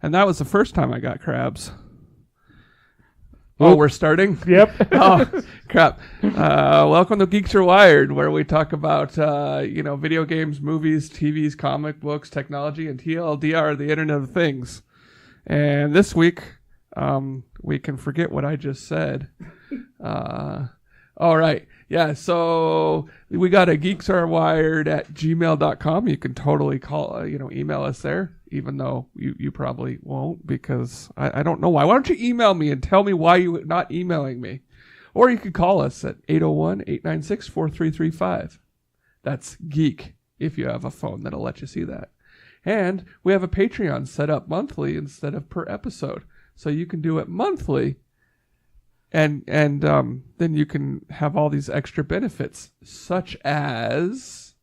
And that was the first time I got crabs. Oh, we're starting? Yep. Oh, crap. Welcome to Geeks Are Wired, where we talk about, video games, movies, TVs, comic books, technology, and TLDR, the Internet of Things. And this week, we can forget what I just said. All right. Yeah, so we got a geeksarewired@gmail.com. You can totally call, email us there, even though you probably won't, because I don't know why. Why don't you email me and tell me why you're not emailing me? Or you could call us at 801-896-4335. That's geek, if you have a phone that'll let you see that. And we have a Patreon set up monthly instead of per episode. So you can do it monthly. And then you can have all these extra benefits, such as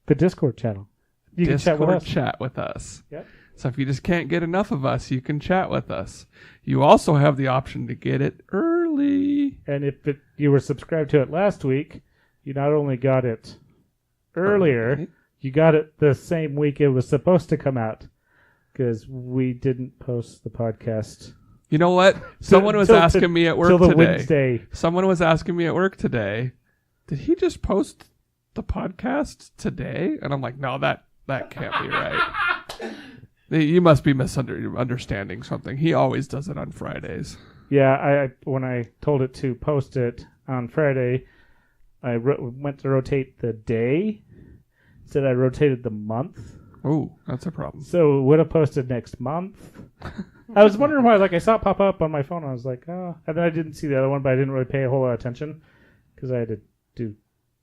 the Discord channel. You can chat with us. Yep. So if you just can't get enough of us, you can chat with us. You also have the option to get it early. And if you were subscribed to it last week, you not only got it earlier, you got it the same week it was supposed to come out, because we didn't post the podcast. You know what? Someone was asking me at work today. Wednesday. Someone was asking me at work today, did he just post the podcast today? And I'm like, no, that can't be right. You must be misunderstanding something. He always does it on Fridays. Yeah, when I told it to post it on Friday, I went to rotate the day. Instead, I rotated the month. Oh, that's a problem. So it would have posted next month. I was wondering why. I saw it pop up on my phone. I was like, oh. And then I didn't see the other one, but I didn't really pay a whole lot of attention because I had to do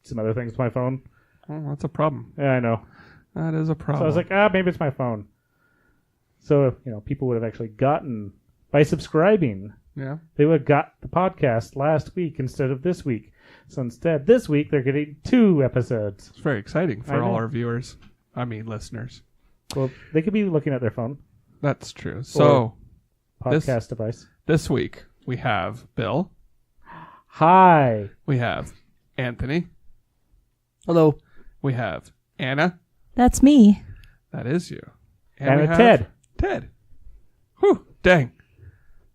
some other things with my phone. Oh, that's a problem. Yeah, I know. That is a problem. So I was like, maybe it's my phone. So, people would have actually gotten, by subscribing, they would have got the podcast last week instead of this week. So instead, this week, they're getting 2 episodes. It's very exciting for all our viewers. I mean, listeners. Well, they could be looking at their phone. That's true. So, podcast device. This week, we have Bill. Hi. We have Anthony. Hello. We have Anna. That's me. That is you. And we have Ted. Ted. Whew, dang.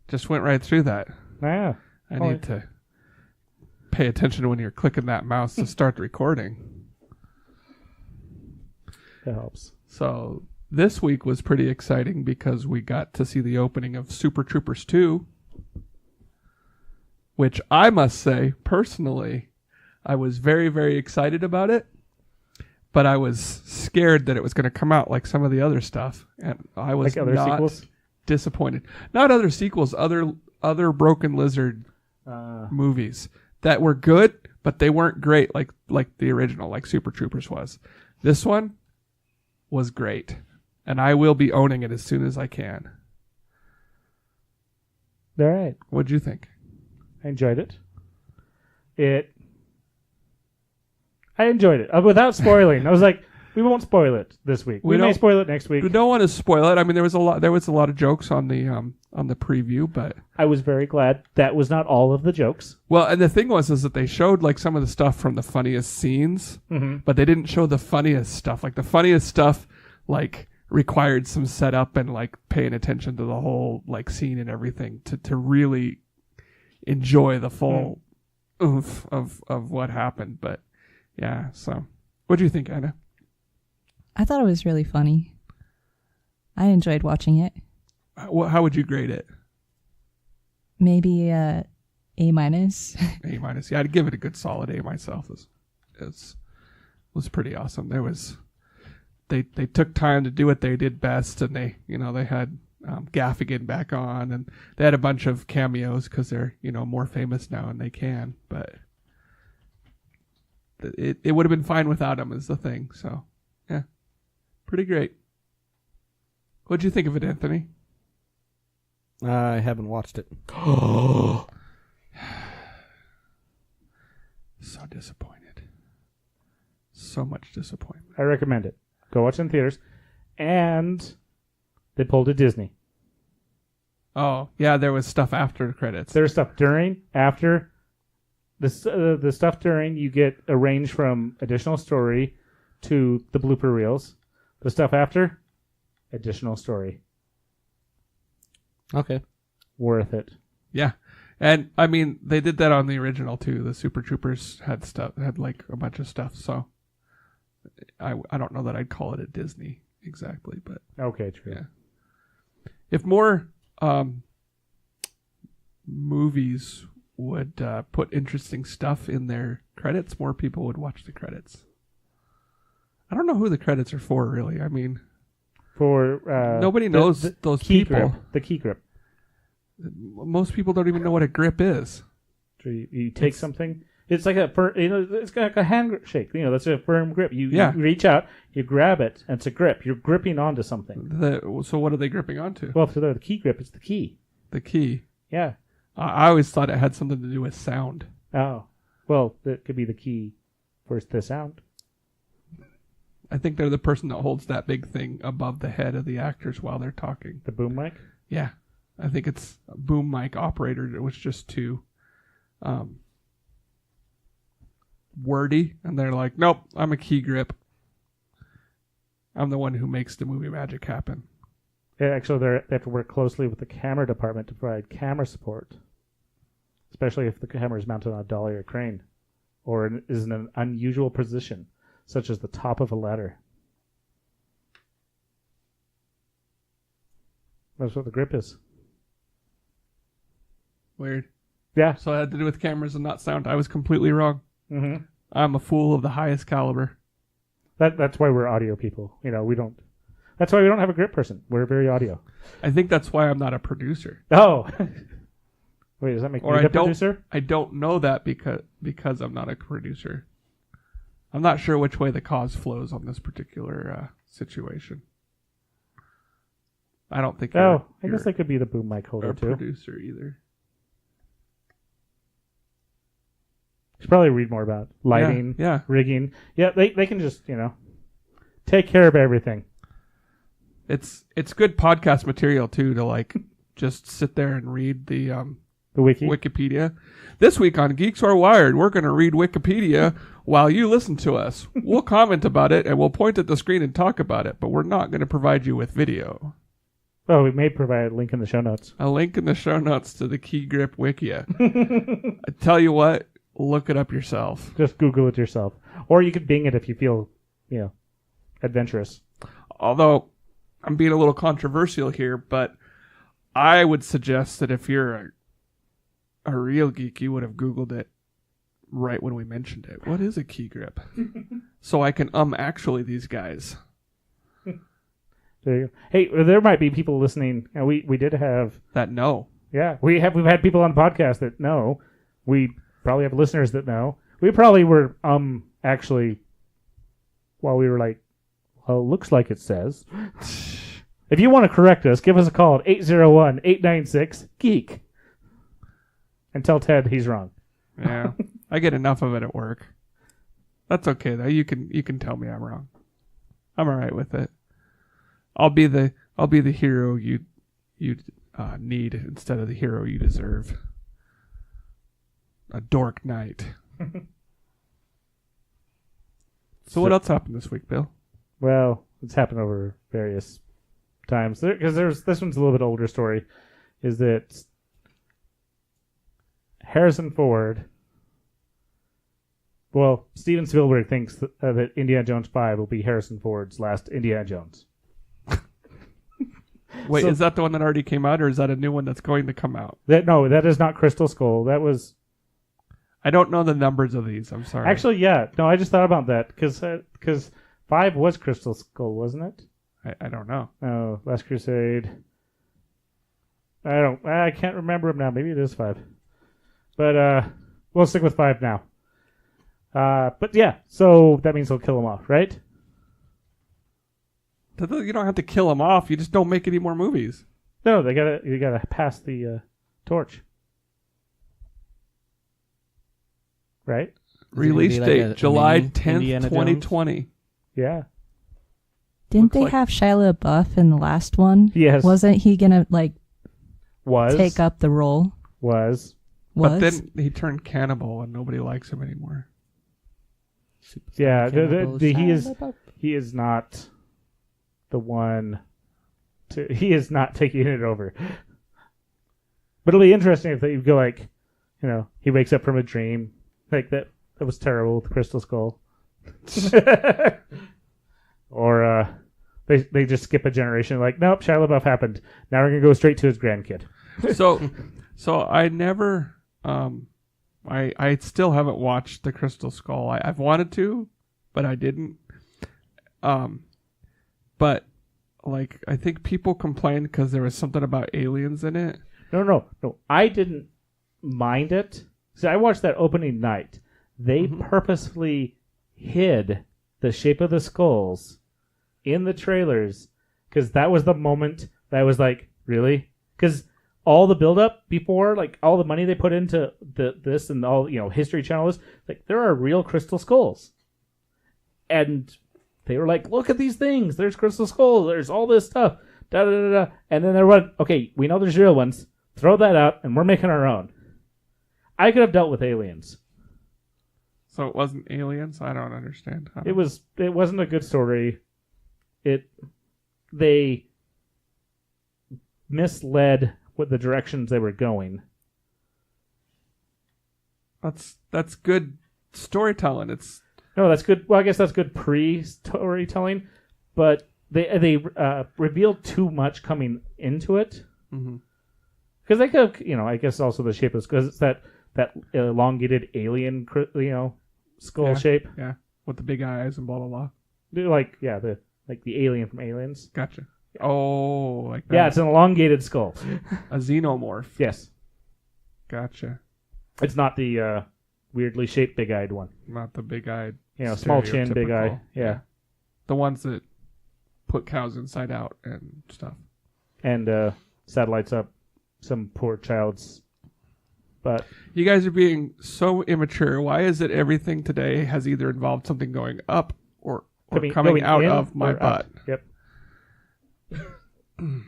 Just went right through that. Yeah. I need to pay attention when you're clicking that mouse to start the recording. That helps. So this week was pretty exciting because we got to see the opening of Super Troopers 2, which I must say, personally, I was very, very excited about it, but I was scared that it was going to come out like some of the other stuff, and I was other sequels? Disappointed. Not other sequels, other Broken Lizard movies that were good, but they weren't great like the original, like Super Troopers was. This one was great, and I will be owning it as soon as I can. All right. What'd you think? I enjoyed it. I enjoyed it. Without spoiling. I was like, we won't spoil it this week. We may spoil it next week. We don't want to spoil it. I mean, there was a lot of jokes on the preview, but I was very glad that was not all of the jokes. Well, and the thing was that they showed some of the stuff from the funniest scenes, but they didn't show the funniest stuff. The funniest stuff required some setup and paying attention to the whole scene and everything to really enjoy the full oomph of what happened. But yeah, so what do you think, Anna? I thought it was really funny. I enjoyed watching it. How would you grade it? Maybe A-. A-. Yeah, I'd give it a good solid A myself. It was pretty awesome. They took time to do what they did best, and they had Gaffigan back on, and they had a bunch of cameos because they're more famous now and they can. But it would have been fine without him is the thing. So yeah, pretty great. What'd you think of it, Anthony? I haven't watched it. So disappointed. So much disappointment. I recommend it. Go watch it in theaters. And they pulled a Disney. Oh, yeah, there was stuff after the credits. There was stuff during, after. The stuff during, you get a range from additional story to the blooper reels. The stuff after, additional story. Okay. Worth it. Yeah. And I mean, they did that on the original too. The Super Troopers had like a bunch of stuff. So I don't know that I'd call it a Disney exactly, but Okay, true. yeah. If more movies would put interesting stuff in their credits, more people would watch the credits. I don't know who the credits are for, really. I mean, For nobody knows those key people. grip. The key grip. Most people don't even know what a grip is. So you take something. It's like it's like a handshake. That's a firm grip. You reach out, you grab it, and it's a grip. You're gripping onto something. So what are they gripping onto? Well, for the key grip, it's the key. The key. Yeah. I always thought it had something to do with sound. Oh. Well, that could be the key for the sound. I think they're the person that holds that big thing above the head of the actors while they're talking. The boom mic? Yeah. I think it's a boom mic operator that was just too wordy. And they're like, nope, I'm a key grip. I'm the one who makes the movie magic happen. Yeah, actually, they have to work closely with the camera department to provide camera support. Especially if the camera is mounted on a dolly or crane. Or is in an unusual position, such as the top of a ladder. That's what the grip is. Weird. Yeah. So it had to do with cameras and not sound. I was completely wrong. Mm-hmm. I'm a fool of the highest caliber. That's why we're audio people. We don't. That's why we don't have a grip person. We're very audio. I think that's why I'm not a producer. Oh. Wait, does that make me a producer? I don't know that because I'm not a producer. I'm not sure which way the cause flows on this particular situation. I don't think. I guess I could be the boom mic holder too. Producer either. Should probably read more about lighting, yeah. rigging. Yeah, they can just take care of everything. It's good podcast material too to like just sit there and read the wiki. Wikipedia. This week on Geeks Are Wired, we're going to read Wikipedia while you listen to us. We'll comment about it and we'll point at the screen and talk about it, but we're not going to provide you with video. Oh, we may provide a link in the show notes. A link in the show notes to the Key Grip Wikia. I tell you what, look it up yourself. Just Google it yourself. Or you could Bing it if you feel, adventurous. Although, I'm being a little controversial here, but I would suggest that if you're a real geek, you would have Googled it right when we mentioned it. What is a key grip? So I can actually these guys. There you go. Hey, there might be people listening. We did have that know. Yeah, we've had people on the podcast that know. We probably have listeners that know. We probably were actually while we were like, well, looks like it says. If you want to correct us, give us a call at 801-896-GEEK. And tell Ted he's wrong. Yeah. I get enough of it at work. That's okay though. You can tell me I'm wrong. I'm all right with it. I'll be the hero you need instead of the hero you deserve. A dork knight. So what else happened this week, Bill? Well, it's happened over various times. Because this one's a little bit older story. Is that Harrison Ford... Well, Steven Spielberg thinks that Indiana Jones 5 will be Harrison Ford's last Indiana Jones. Wait, is that the one that already came out, or is that a new one that's going to come out? No, that is not Crystal Skull. That was... I don't know the numbers of these. I'm sorry. Actually, yeah. No, I just thought about that because 5 was Crystal Skull, wasn't it? I don't know. Oh, Last Crusade. I can't remember them now. Maybe it is 5. But we'll stick with 5 now. But yeah, so that means they'll kill him off, right? You don't have to kill him off. You just don't make any more movies. No, you gotta pass the torch. Right? Release date, July 10th, Indiana 2020. Jones? Yeah. Didn't they have Shia LaBeouf in the last one? Yes. Wasn't he gonna Was. take up the role? Was. But then he turned cannibal and nobody likes him anymore. Yeah, he is not the one He is not taking it over. But it'll be interesting if you go like, he wakes up from a dream like that. That was terrible with the Crystal Skull. Or they just skip a generation. Like, nope, Shia LaBeouf happened. Now we're gonna go straight to his grandkid. So I never, I still haven't watched the Crystal Skull. I've wanted to, but I didn't. But like, I think people complained because there was something about aliens in it. No. I didn't mind it. See, I watched that opening night. They purposefully hid the shape of the skulls in the trailers because that was the moment that I was like, really? Because all the build-up before, like all the money they put into this and all, History Channel is like, there are real crystal skulls. And they were like, look at these things. There's crystal skulls. There's all this stuff. Da da da da. And then they were, okay, we know there's real ones. Throw that out, and we're making our own. I could have dealt with aliens. So it wasn't aliens? I don't understand. It wasn't a good story. They misled what the directions they were going. That's good storytelling. No, that's good. Well, I guess that's good pre-storytelling, but they revealed too much coming into it. Because they could have, I guess also the shape is because it's that elongated alien, skull shape. Yeah, with the big eyes and blah blah blah. The alien from Aliens. Gotcha. Oh, like that. Yeah, it's an elongated skull. A xenomorph. Yes. Gotcha. It's not the weirdly shaped big-eyed one. Not the big-eyed. Small chin, big eye. Yeah. The ones that put cows inside out and stuff. And satellites up some poor child's butt. You guys are being so immature. Why is it everything today has either involved something going up or coming out of my butt? Yep. I'm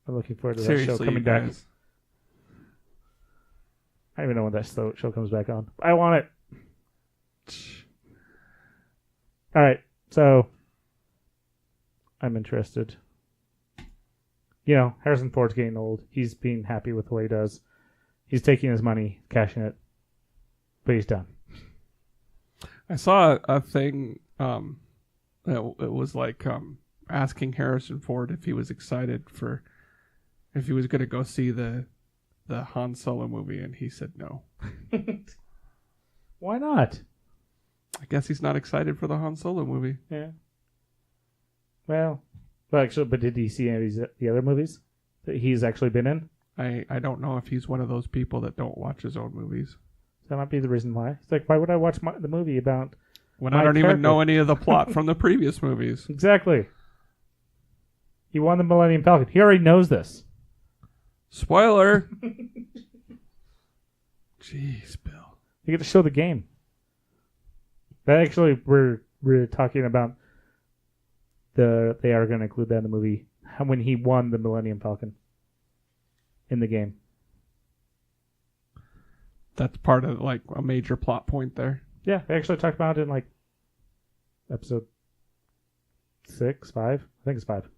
looking forward to Seriously, that show coming back. I don't even know when that show comes back on. I want it. All right, so I'm interested. Harrison Ford's getting old. He's being happy with what he does. He's taking his money, cashing it, but he's done. I saw a thing. It was like asking Harrison Ford if he was excited if he was going to go see the Han Solo movie, and he said no. Why not? I guess he's not excited for the Han Solo movie. Yeah. Well, actually, but did he see any of the other movies that he's actually been in? I don't know if he's one of those people that don't watch his own movies. That might be the reason why. It's like, why would I watch the movie about when I don't even know any of the plot from the previous movies? Exactly. He won the Millennium Falcon. He already knows this. Spoiler. Jeez, Bill. You get to show the game. That actually, we're talking about they are going to include that in the movie when he won the Millennium Falcon in the game. That's part of like a major plot point there. Yeah, they actually talked about it in like episode 6, 5. I think it's 5.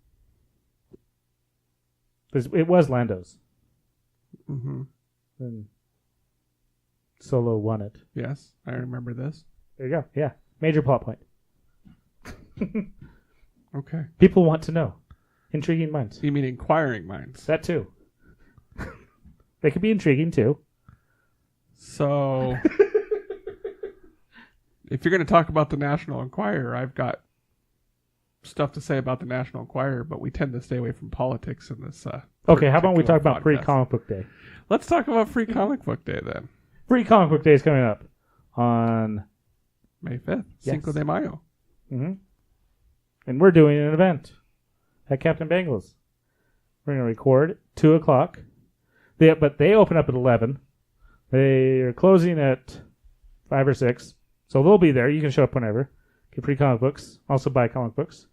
It was Lando's. Mm-hmm. And Solo won it. Yes, I remember this. There you go. Yeah, major plot point. Okay. People want to know. Intriguing minds. You mean inquiring minds? That too. They could be intriguing too. So, if you're going to talk about the National Enquirer, I've got stuff to say about the National Enquirer, but we tend to stay away from politics in this. Okay, how about we talk about podcast. Free Comic Book Day? Let's talk about Free Comic Book Day then. Free Comic Book Day is coming up on May 5th, Yes. Cinco de Mayo. Mm-hmm. And we're doing an event at Captain Bangles. We're going to record 2 o'clock. But they open up at 11. They are closing at 5 or 6. So they'll be there. You can show up whenever. Get free comic books. Also buy comic books.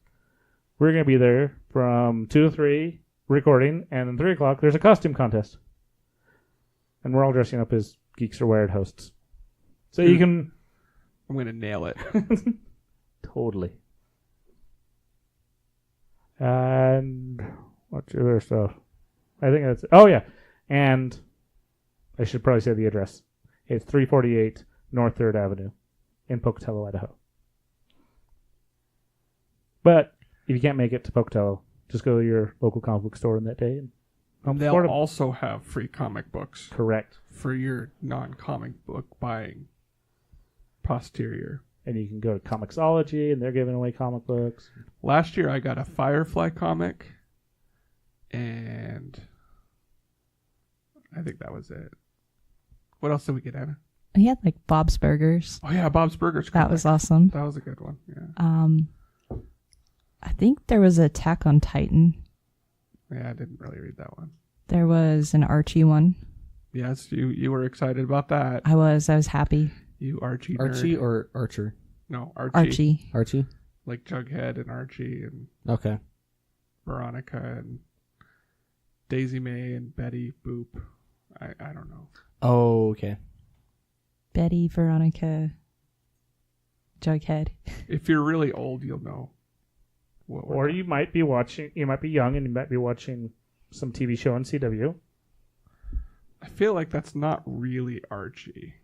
We're going to be there from 2 to 3 recording. And then 3 o'clock, there's a costume contest. And we're all dressing up as Geeks Are Wired hosts. So you can... I'm going to nail it. Totally. And what's other stuff? I think that's... Oh, yeah. And I should probably say the address. It's 348 North 3rd Avenue in Pocatello, Idaho. But if you can't make it to Pocatello, just go to your local comic book store on that day. And they'll also have free comic books. Correct. For your non-comic book buying posterior. And you can go to Comixology, and they're giving away comic books. Last year, I got a Firefly comic, and I think that was it. What else did we get, Anna? He had like Bob's Burgers. Oh yeah, Bob's Burgers comic. That was awesome. That was a good one. Yeah. I think there was Attack on Titan. Yeah, I didn't really read that one. There was an Archie one. Yes, you were excited about that. I was happy. You Archie nerd. Archie or Archer? No, Archie. Archie? Like Jughead and Archie and Okay. Veronica and Daisy Mae and Betty Boop. I don't know. Oh, okay. Betty, Veronica, Jughead. If you're really old, you'll know. Or you might be watching, you might be young and you might be watching some TV show on CW. I feel like that's not really Archie.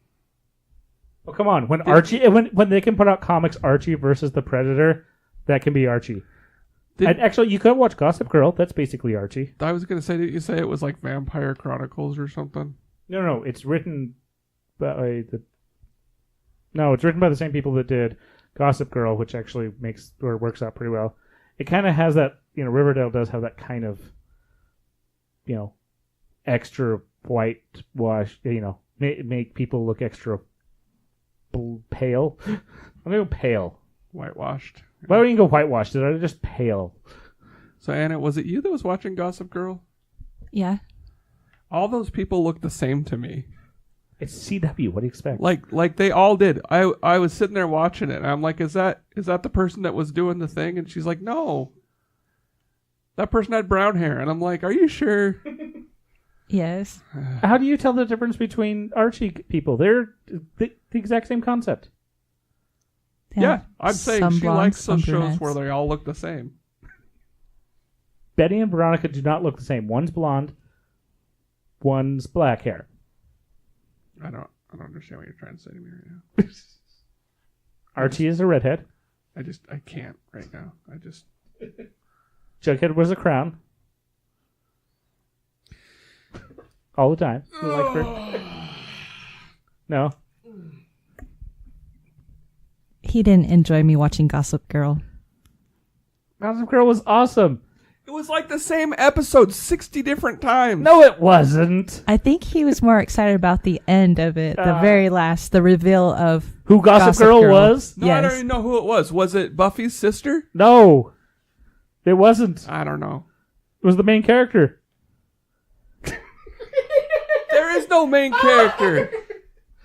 Well, come on. When Archie, when they can put out comics Archie versus the Predator, that can be Archie. And actually, you could watch Gossip Girl. That's basically Archie. I was going to say, did you say it was like Vampire Chronicles or something? No. It's written by it's written by the same people that did Gossip Girl, which actually works out pretty well. It kind of has that, Riverdale does have that kind of, extra whitewash, make people look extra pale. I'm going to go pale. Whitewashed. Why wouldn't you go whitewashed? Did I just pale? So, Anna, was it you that was watching Gossip Girl? Yeah. All those people look the same to me. It's CW. What do you expect? Like they all did. I was sitting there watching it, and I'm like, is that the person that was doing the thing? And she's like, no. That person had brown hair. And I'm like, are you sure? Yes. How do you tell the difference between Archie people? They're the exact same concept. Yeah, I'm saying she likes those shows brunettes. where they all look the same. Betty and Veronica do not look the same. One's blonde, one's black hair. I don't understand what you're trying to say to me right now. Archie is a redhead. I can't right now. Jughead wears a crown. All the time. No. He didn't enjoy me watching Gossip Girl. Gossip Girl was awesome. It was like the same episode 60 different times. No, it wasn't. I think he was more excited about the end of it, the very last, the reveal of who Gossip Girl was. No, yes. I don't even know who it was. Was it Buffy's sister? No, it wasn't. I don't know. It was the main character. There is no main character.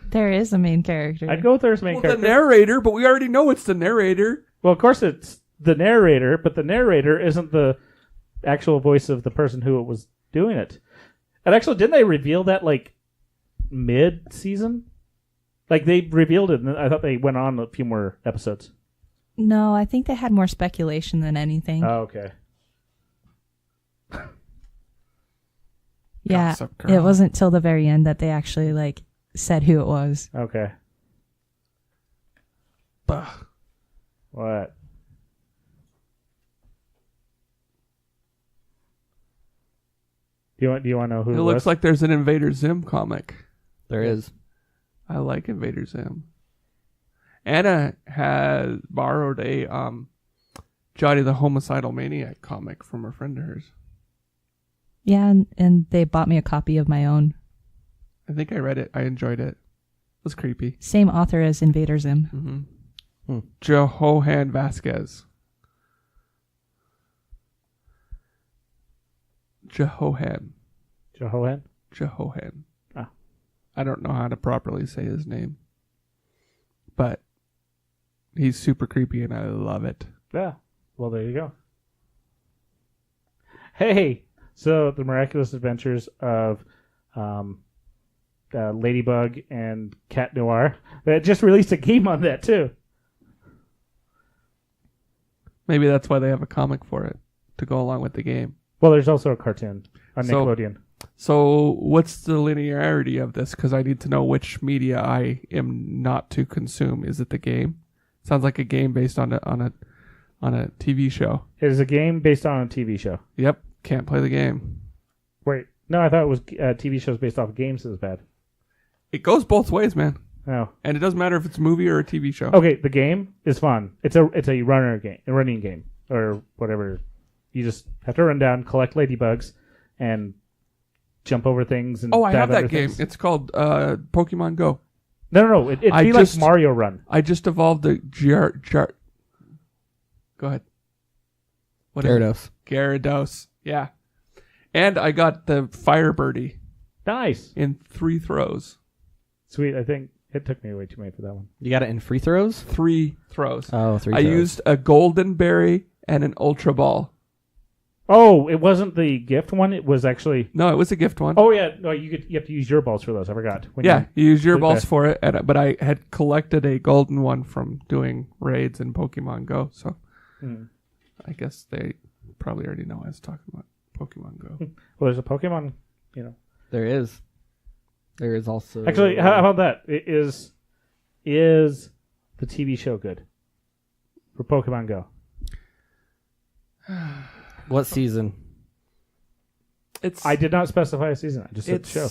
There is a main character. I'd go with there's main character. The narrator, but we already know it's the narrator. Well, of course it's the narrator, but the narrator isn't the actual voice of the person who was doing it. And actually, didn't they reveal that like mid-season? Like they revealed it, and I thought they went on a few more episodes. No, I think they had more speculation than anything. Oh, okay. Yeah, Gossip Girl. it wasn't till the very end that they actually said who it was. Okay. Bah. What? Do you want to know who It it looks was? like there's an Invader Zim comic. There is. I like Invader Zim. Anna has borrowed a Johnny the Homicidal Maniac comic from a friend of hers. Yeah, and they bought me a copy of my own. I think I read it. I enjoyed it. It was creepy. Same author as Invader Zim. Mm-hmm. Johan Vasquez. Jehohan. Ah. I don't know how to properly say his name. But he's super creepy and I love it. Yeah. Well, there you go. Hey, so the Miraculous Adventures of Ladybug and Cat Noir. They just released a game on that too. Maybe that's why they have a comic for it. to go along with the game. Well, there's also a cartoon on Nickelodeon. So what's the linearity of this? Because I need to know which media I am not to consume. Is it the game? Sounds like a game based on a TV show. It is a game based on a TV show. Yep, can't play the game. Wait, no, I thought it was TV shows based off of games. That was bad. It goes both ways, man. Oh, and it doesn't matter if it's a movie or a TV show. Okay, the game is fun. It's a running game, or whatever. You just have to run down, collect ladybugs, and jump over things. And I have that game. Things. It's called Pokemon Go. No. It'd be like Mario Run. I just evolved the Go ahead. What Gyarados. Gyarados. Yeah. And I got the Fire Birdie. Nice. In 3 throws. Sweet. I think it took me way too many for that one. You got it in free throws? 3 throws. Oh, 3 I throws. used a Golden Berry and an Ultra Ball. Oh, it wasn't the gift one. It was actually. No, it was a gift one. Oh yeah, no. You have to use your balls for those. I forgot. You use your balls for it. But I had collected a golden one from doing raids in Pokemon Go. So I guess they probably already know I was talking about Pokemon Go. Well, there's a Pokemon. There is. There is also. Actually, how about that? Is the TV show good for Pokemon Go? What season? I did not specify a season. I just said the show.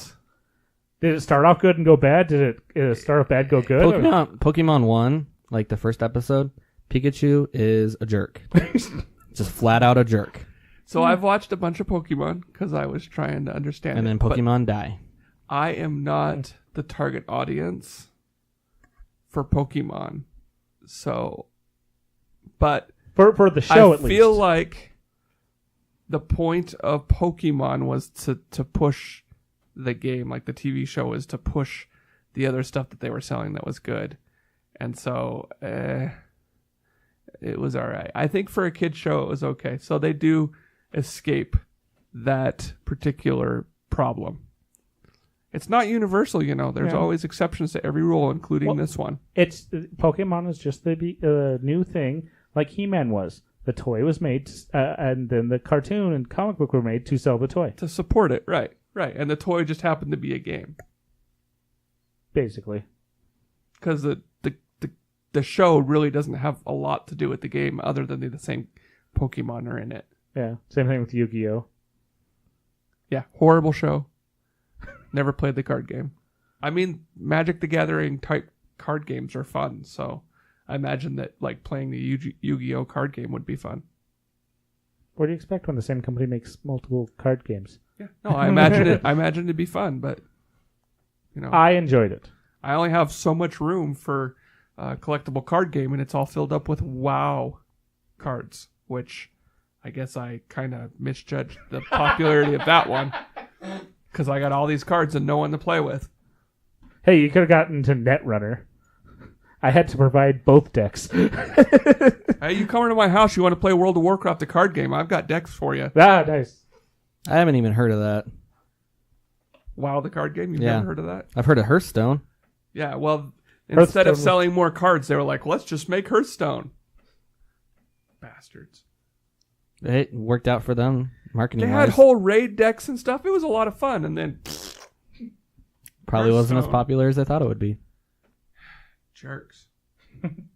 Did it start off good and go bad? Did it start off bad, go good? Pokemon 1, like the first episode, Pikachu is a jerk. Just flat out a jerk. So I've watched a bunch of Pokemon because I was trying to understand and then Pokemon die. I am not the target audience for Pokemon. So, but for the show, at least. I feel like the point of Pokemon was to push the game, like the TV show was to push the other stuff that they were selling that was good. And so it was all right. I think for a kid's show, it was okay. So they do escape that particular problem. It's not universal, There's always exceptions to every rule, including this one. Pokemon is just the new thing, like He-Man was. The toy was made, and then the cartoon and comic book were made to sell the toy. To support it, right. And the toy just happened to be a game. Basically. Because the show really doesn't have a lot to do with the game other than the same Pokemon are in it. Yeah, same thing with Yu-Gi-Oh! Yeah, horrible show. Never played the card game. I mean, Magic the Gathering type card games are fun, so I imagine that like playing the Yu-Gi-Oh card game would be fun. What do you expect when the same company makes multiple card games? Yeah, no, I imagine it'd be fun, but I enjoyed it. I only have so much room for a collectible card game, and it's all filled up with WoW cards, which I guess I kind of misjudged the popularity of that one because I got all these cards and no one to play with. Hey, you could have gotten to Netrunner. I had to provide both decks. Hey, you come into my house, you want to play World of Warcraft, the card game, I've got decks for you. Ah, nice. I haven't even heard of that. WoW, the card game? You've never heard of that? I've heard of Hearthstone. Yeah, well, instead of selling more cards, they were like, let's just make Hearthstone. Bastards. It worked out for them, marketing They had whole raid decks and stuff. It was a lot of fun, and then... Probably wasn't as popular as I thought it would be. Jerks.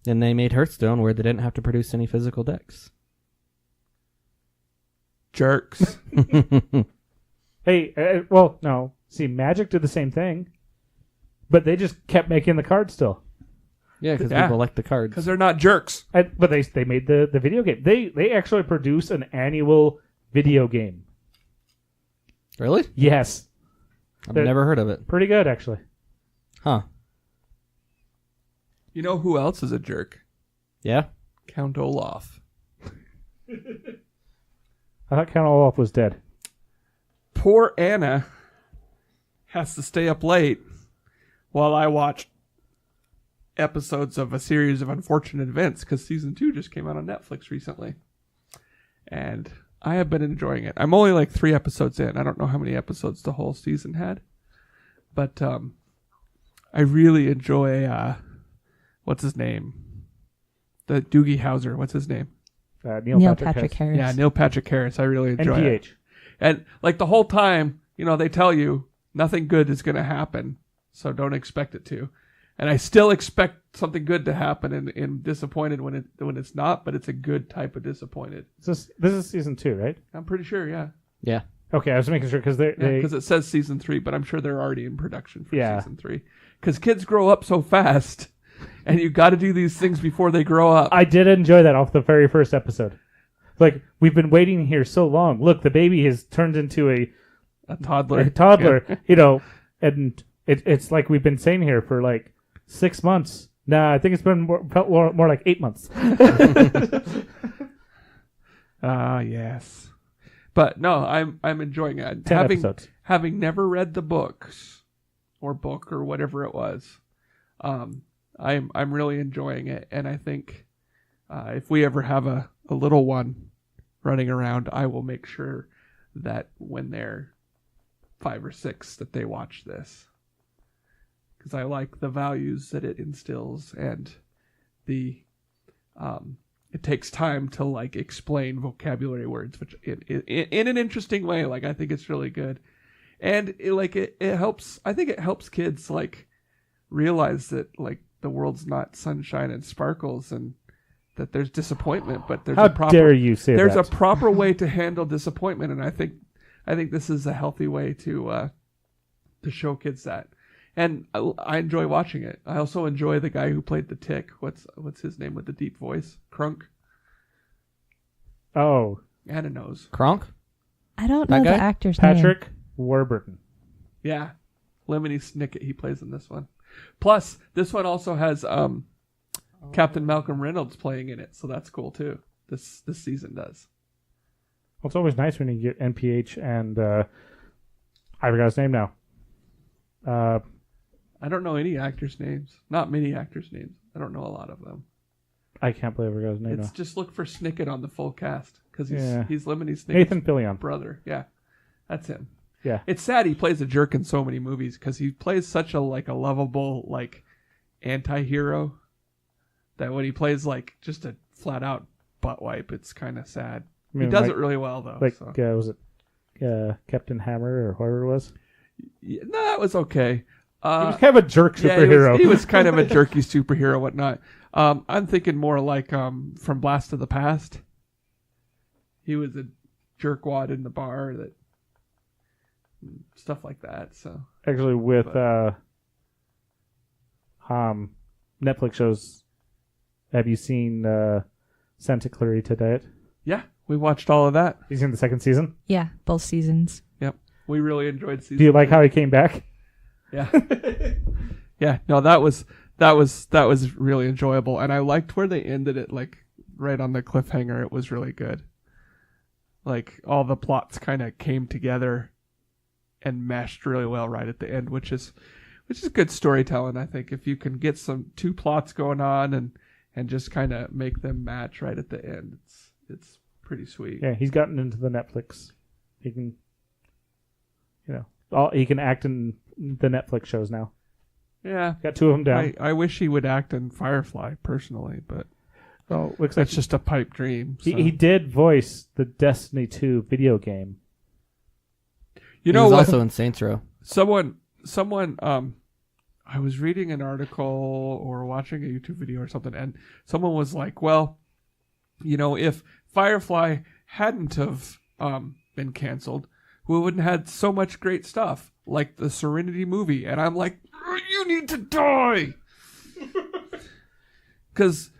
And they made Hearthstone where they didn't have to produce any physical decks. Jerks. Hey, well, no. See, Magic did the same thing, but they just kept making the cards still. Yeah, because people like the cards. Because they're not jerks. But they made the video game. They actually produce an annual video game. Really? Yes. I've never heard of it. Pretty good, actually. Huh. You know who else is a jerk? Yeah? Count Olaf. I thought Count Olaf was dead. Poor Anna has to stay up late while I watch episodes of a series of unfortunate events because season 2 just came out on Netflix recently. And I have been enjoying it. I'm only like 3 episodes in. I don't know how many episodes the whole season had. But I really enjoy, what's his name? The Doogie Howser. What's his name? Neil Patrick Harris. Yeah, Neil Patrick Harris. I really enjoy it. NPH. And like the whole time, they tell you nothing good is going to happen, so don't expect it to. And I still expect something good to happen, and disappointed when it's not, but it's a good type of disappointed. This is season 2, right? I'm pretty sure, yeah. Yeah. Okay, I was making sure because because it says season 3, but I'm sure they're already in production for season 3. Because kids grow up so fast, and you got to do these things before they grow up. I did enjoy that off the very first episode. Like, we've been waiting here so long. Look, the baby has turned into a toddler. Yeah. And it's like we've been saying here for like 6 months. Nah, I think it's been more like 8 months. Yes. But no, I'm enjoying it. 10 episodes. Having never read the books or book or whatever it was, I'm really enjoying it. And I think if we ever have a little one running around, I will make sure that when they're 5 or 6 that they watch this. Because I like the values that it instills, and the it takes time to like explain vocabulary words, which in an interesting way. Like I think it's really good, and it helps. I think it helps kids like realize that like the world's not sunshine and sparkles, and that there's disappointment. But there's How dare you say there's that? a proper way to handle disappointment, and I think this is a healthy way to show kids that. And I enjoy watching it. I also enjoy the guy who played the Tick. What's his name with the deep voice? Crunk? Oh. Anna knows. Kronk? I don't know the actor's Patrick name. Warburton. Yeah. Lemony Snicket, he plays in this one. Plus, this one also has Captain Malcolm Reynolds playing in it, so that's cool too. This season does. Well, it's always nice when you get NPH and I forgot his name now. I don't know any actors' names. Not many actors' names. I don't know a lot of them. I can't believe I forgot his name now. Just look for Snicket on the full cast because he's Lemony Snicket's Nathan Fillion. brother. Yeah, that's him. Yeah, it's sad he plays a jerk in so many movies because he plays such a lovable like anti-hero that when he plays like just a flat out butt wipe, it's kind of sad. He does it really well though. Like was it Captain Hammer or whoever it was? Yeah, no, that was okay. He was kind of a jerk superhero. Yeah, he was kind of a jerky superhero, whatnot. I'm thinking more like from Blast of the Past. He was a jerkwad in the bar, that stuff like that. So actually, with Netflix shows, have you seen Santa Clarita Diet? Yeah, we watched all of that. You seen the second season? Yeah, both seasons. Yep, we really enjoyed season. Do you like how he came back? Yeah. Yeah, no, that was really enjoyable, and I liked where they ended it, like right on the cliffhanger. It was really good. Like all the plots kind of came together and meshed really well right at the end, which is good storytelling. I think if you can get two plots going on and just kind of make them match right at the end, it's pretty sweet. Yeah, he's gotten into the Netflix. He can, he can act in the Netflix shows now. Yeah, got 2 of them down. I wish he would act in Firefly personally, but looks that's just a pipe dream. So. He did voice the Destiny 2 video game. He was also in Saints Row. Someone. I was reading an article or watching a YouTube video or something, and someone was like, "Well, if Firefly hadn't have been canceled, we wouldn't have had so much great stuff like the Serenity movie." And I'm like, "You need to die," because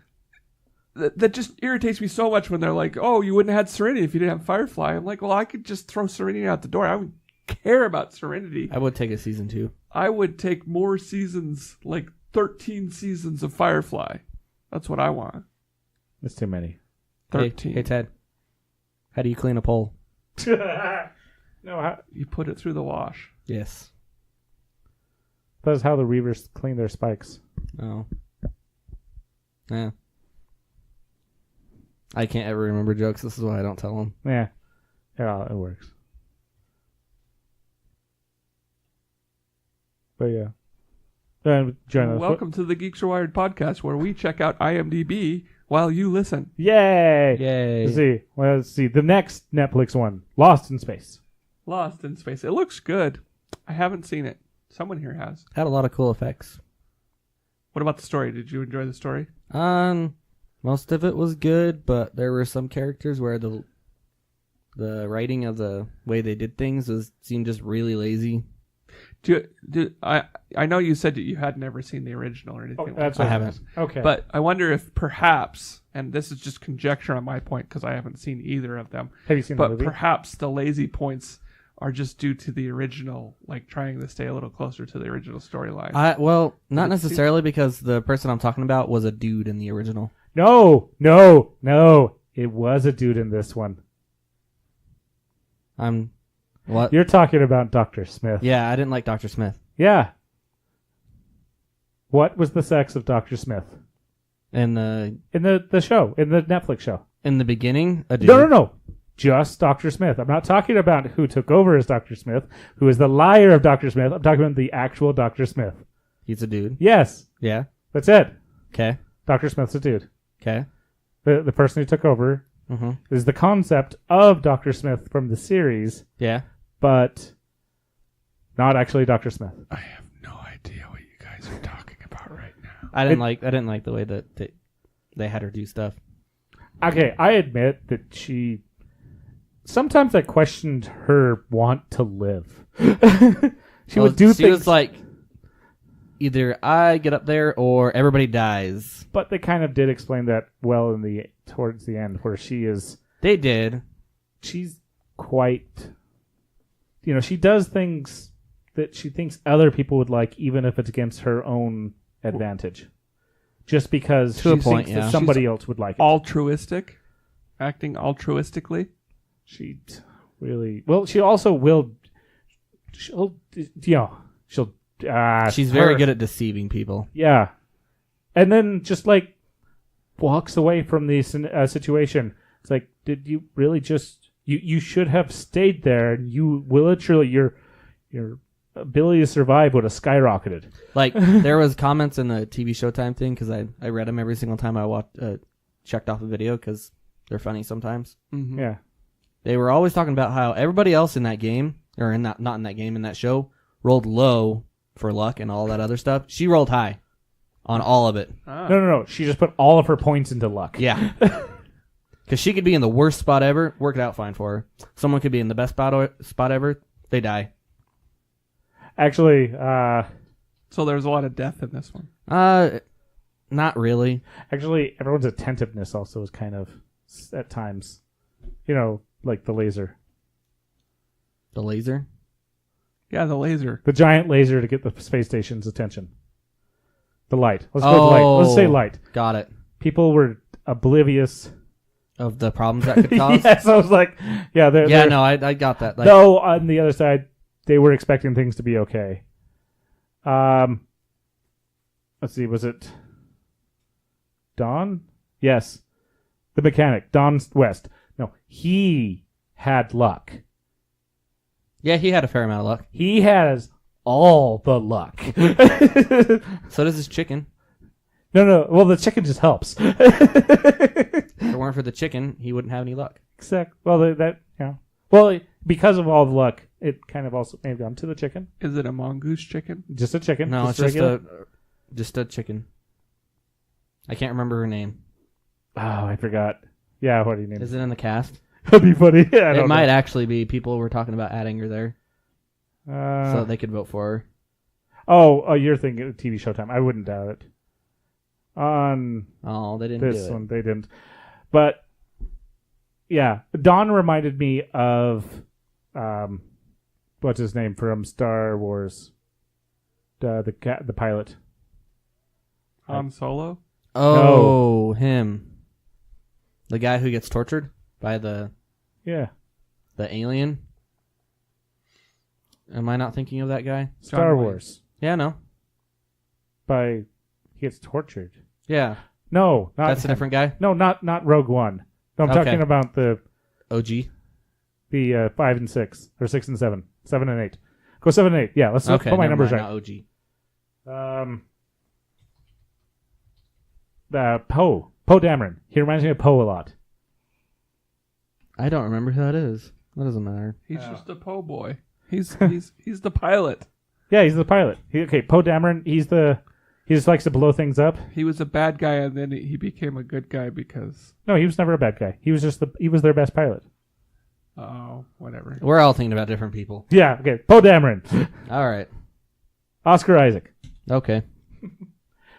that just irritates me so much when they're like, "Oh, you wouldn't have had Serenity if you didn't have Firefly." I'm like, "Well, I could just throw Serenity out the door. I would care about Serenity. I would take a season 2. I would take more seasons, like 13 seasons of Firefly. That's what I want." That's too many. 13. Hey Ted, how do you clean a pole? No, you put it through the wash. Yes. That's how the Reavers clean their spikes. Oh. Yeah. I can't ever remember jokes. This is why I don't tell them. Yeah. Yeah, it works. But yeah. Welcome to the Geeks Are Wired podcast, where we check out IMDb while you listen. Yay! Yay. Let's see. The next Netflix one, Lost in Space. Lost in Space. It looks good. I haven't seen it. Someone here has. Had a lot of cool effects. What about the story? Did you enjoy the story? Most of it was good, but there were some characters where the writing of the way they did things seemed just really lazy. I know you said that you had never seen the original or anything. That's I haven't. Okay. But I wonder if perhaps, and this is just conjecture on my point because I haven't seen either of them. Have you seen the movie? But perhaps the lazy points are just due to the original, like trying to stay a little closer to the original storyline. Not necessarily because the person I'm talking about was a dude in the original. No. It was a dude in this one. What? You're talking about Dr. Smith. Yeah, I didn't like Dr. Smith. Yeah. What was the sex of Dr. Smith? In the show, in the Netflix show. In the beginning, a dude. No. Just Dr. Smith. I'm not talking about who took over as Dr. Smith, who is the liar of Dr. Smith. I'm talking about the actual Dr. Smith. He's a dude. Yes. Yeah. That's it. Okay. Dr. Smith's a dude. Okay. The person who took over is the concept of Dr. Smith from the series. Yeah. But not actually Dr. Smith. I have no idea what you guys are talking about right now. I didn't like the way that they had her do stuff. Okay, I admit that sometimes I questioned her want to live. She would do things. She was like, either I get up there or everybody dies. But they kind of did explain that well towards the end, where she is. They did. She's quite. She does things that she thinks other people would like, even if it's against her own advantage. Just because she thinks that somebody else would like it. Altruistic? Acting altruistically? She really... Well, she also will... She's very good at deceiving people. Yeah. And then just, walks away from the situation. It's like, did you really just... You should have stayed there, and you will literally... Your ability to survive would have skyrocketed. There was comments in the TV Showtime thing, because I read them every single time I checked off a video, because they're funny sometimes. Mm-hmm. Yeah. They were always talking about how everybody else in that game, or not in that game, in that show, rolled low for luck and all that other stuff. She rolled high on all of it. Ah. No. She just put all of her points into luck. Yeah. Because she could be in the worst spot ever, work it out fine for her. Someone could be in the best spot ever, they die. Actually, so there was a lot of death in this one. Not really. Actually, everyone's attentiveness also is kind of, at times, like the laser. The laser? Yeah, the laser. The giant laser to get the space station's attention. The light. Let's go with light. Let's say light. Got it. People were oblivious of the problems that could cause. Yes, I was like, yeah. No, I got that. Though on the other side, they were expecting things to be okay. Let's see, was it Don? Yes, the mechanic, Don West. No, he had luck. Yeah, he had a fair amount of luck. He has all the luck. So does his chicken. No. Well, the chicken just helps. If it weren't for the chicken, he wouldn't have any luck. Exactly. Well, Well, because of all the luck, it kind of also may have gone to the chicken. Is it a mongoose chicken? Just a chicken. No, it's just a chicken. I can't remember her name. Oh, I forgot. Yeah, what do you name? Is it in the cast? That'd be funny. It might actually be. People were talking about adding her there, so they could vote for her. Oh, you're thinking TV Showtime. I wouldn't doubt it. They didn't do this it. one, they didn't. But yeah, Don reminded me of what's his name from Star Wars, the pilot. Han Solo? Oh, no. Him. The guy who gets tortured by the alien. Am I not thinking of that guy? Star Wars. Yeah, no. He gets tortured. Yeah. No, not that's him. A different guy? No, not Rogue One. No, I'm talking about the OG. The 5 and 6 or 6 and 7, 7 and 8. Go 7 and 8. Yeah, let's put my numbers right. OG. Poe. Poe Dameron. He reminds me of Poe a lot. I don't remember who that is. That doesn't matter. He's just a po' boy. He's the pilot. Yeah, he's the pilot. Poe Dameron. He just likes to blow things up. He was a bad guy, and then he became a good guy because. No, he was never a bad guy. He was their best pilot. Oh, whatever. We're all thinking about different people. Yeah. Okay. Poe Dameron. All right. Oscar Isaac. Okay.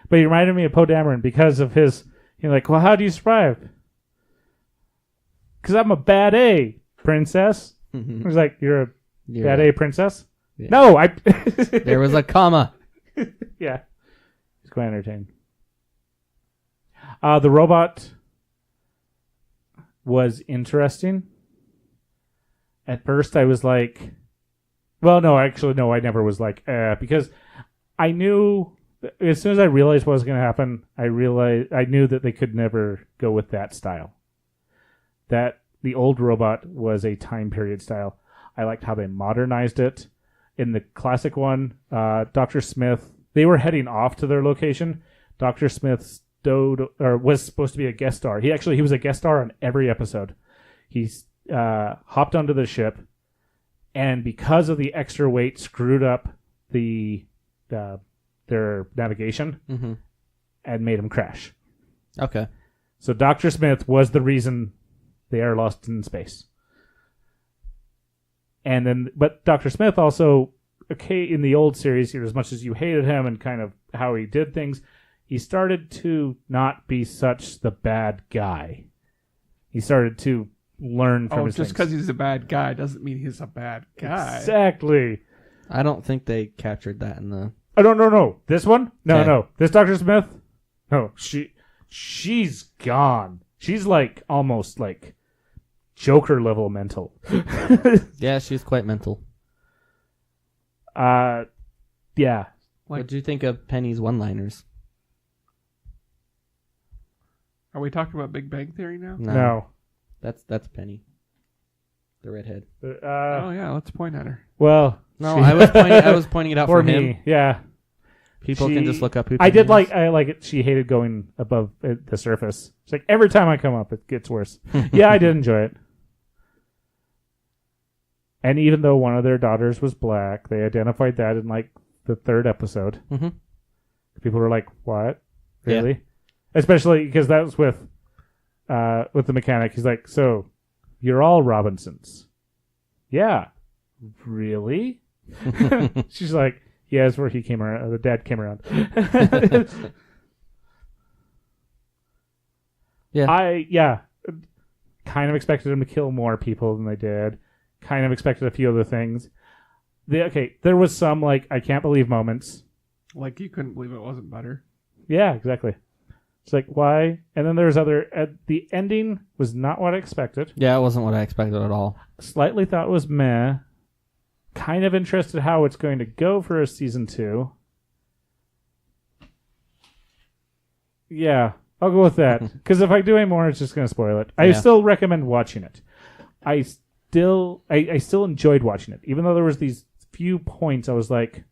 But he reminded me of Poe Dameron because of his. You're like, well, how do you survive? Because I'm a bad A princess. He's like, you're a bad A princess? Yeah. No, I. There was a comma. Yeah. He's quite entertaining. The robot was interesting. At first, I was like, well, no, actually, no, I never was like, because I knew, as soon as I realized what was going to happen, I knew that they could never go with that style. That the old robot was a time period style. I liked how they modernized it. In the classic one, Dr. Smith, they were heading off to their location. Dr. Smith was supposed to be a guest star. He was a guest star on every episode. He's hopped onto the ship, and because of the extra weight, screwed up their navigation and made him crash. Okay. So Dr. Smith was the reason they are lost in space. But Dr. Smith also, in the old series, as much as you hated him and kind of how he did things, he started to not be such the bad guy. He started to learn from his just because he's a bad guy doesn't mean he's a bad guy. Exactly. I don't think they captured that in the... Oh, no. This one? No, Okay. no. This Dr. Smith? No, she's gone. She's like almost like Joker level mental. Yeah, she's quite mental. Yeah. What did you think of Penny's one-liners? Are we talking about Big Bang Theory now? No. That's Penny. The redhead. Oh yeah, let's point at her. Well, No, I was pointing it out for me. him. Yeah. People can just look up who I Penny is. I like it. She hated going above the surface. It's like every time I come up, it gets worse. Yeah, I did enjoy it. And even though one of their daughters was black, they identified that in like the third episode. Mm-hmm. People were like, "What? Yeah. Really?" Especially because that was with the mechanic. He's like, "So, you're all Robinsons?" Yeah. Really? She's like, "Yeah, it's where he came around. The dad came around." Yeah. Kind of expected him to kill more people than they did. Kind of expected a few other things. There was some like I can't believe moments. Like you couldn't believe it wasn't butter. Yeah, exactly. It's like why? And then there's the ending was not what I expected. Yeah, it wasn't what I expected at all. Slightly thought it was meh. Kind of interested how it's going to go for a season 2. Yeah, I'll go with that. Because if I do any more, it's just going to spoil it. I still recommend watching it. I still enjoyed watching it. Even though there was these few points I was like,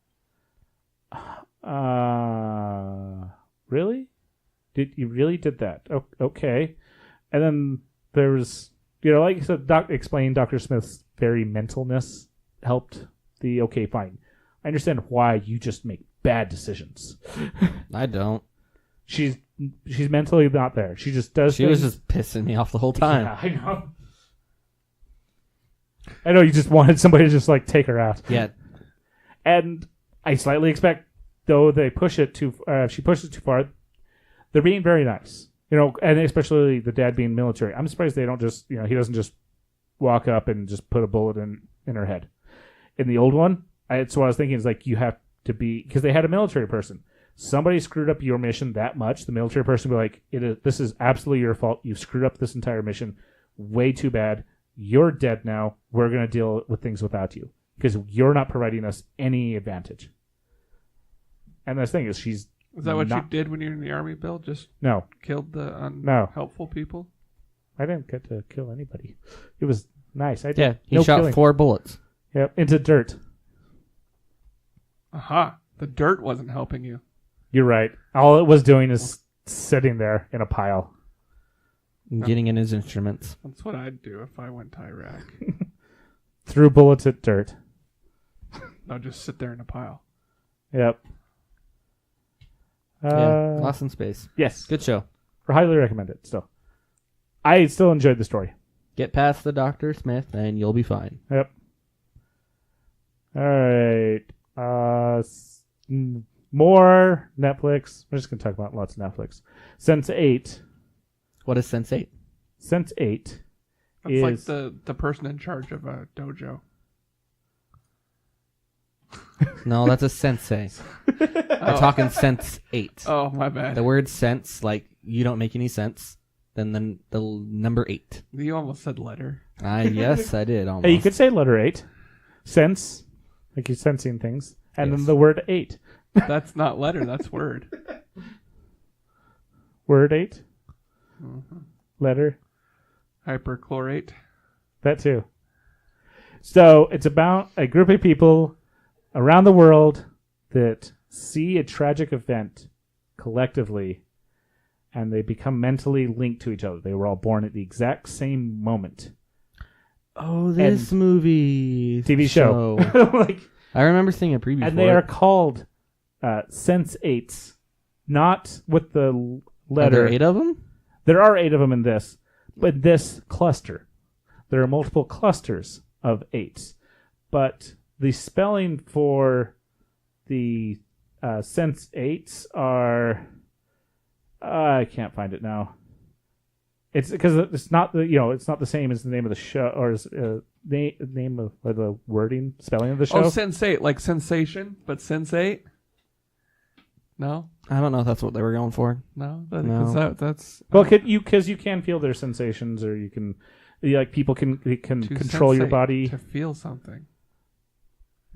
really? You really did that? Okay. And then there was, like you said, explaining Dr. Smith's very mentalness helped okay, fine. I understand why you just make bad decisions. I don't. She's mentally not there. She just does She was just pissing me off the whole time. Yeah, I know. I know you just wanted somebody to just like take her out. Yeah. And I slightly expect, though they push it too, she pushes it too far, they're being very nice. And especially the dad being military. I'm surprised they don't just, he doesn't just walk up and just put a bullet in her head. In the old one, that's what I was thinking, is like you have to be, because they had a military person. Somebody screwed up your mission that much, the military person would be like, this is absolutely your fault. You screwed up this entire mission. Way too bad. You're dead now. We're going to deal with things without you because you're not providing us any advantage. And the thing is, Is that what you did when you were in the army, Bill? Just killed the unhelpful people? I didn't get to kill anybody. It was nice. He shot 4 bullets. Yep, into dirt. Aha. The dirt wasn't helping you. You're right. All it was doing is sitting there in a pile. Getting in his instruments. That's what I'd do if I went to Iraq. Threw bullets at dirt. I'll just sit there in a pile. Yep. Yeah, Lost in Space. Yes. Good show. I highly recommend it still. I still enjoyed the story. Get past the Dr. Smith and you'll be fine. Yep. All right. More Netflix. We're just going to talk about lots of Netflix. Sense8. What is Sense8? Sense8 That's is like the person in charge of a dojo. No, that's a sensei. We're talking Sense8. Oh, my bad. The word sense, like you don't make any sense. Then the number 8. You almost said letter. Yes, I did almost. Hey, you could say letter 8. Sense, like you're sensing things. And Yes. then the word 8. That's not letter, that's word. Word 8. Mm-hmm. Letter. Hyperchlorate. That too. So it's about a group of people around the world that see a tragic event collectively and they become mentally linked to each other. They were all born at the exact same moment. Oh, this movie. TV show. Like, I remember seeing a preview and for they it. are called Sense8s, not with the Are letter. there 8 of them? There are 8 of them in this, but this cluster. There are multiple clusters of 8s, but the spelling for the Sense8s are I can't find it now. It's because it's not it's not the same as the name of the show or as name of the wording spelling of the show. Oh, Sense8, like sensation, but Sense8? No? I don't know if that's what they were going for. No? No. That's... Well, because you can feel their sensations, or you can people can control your sensate, body to feel something.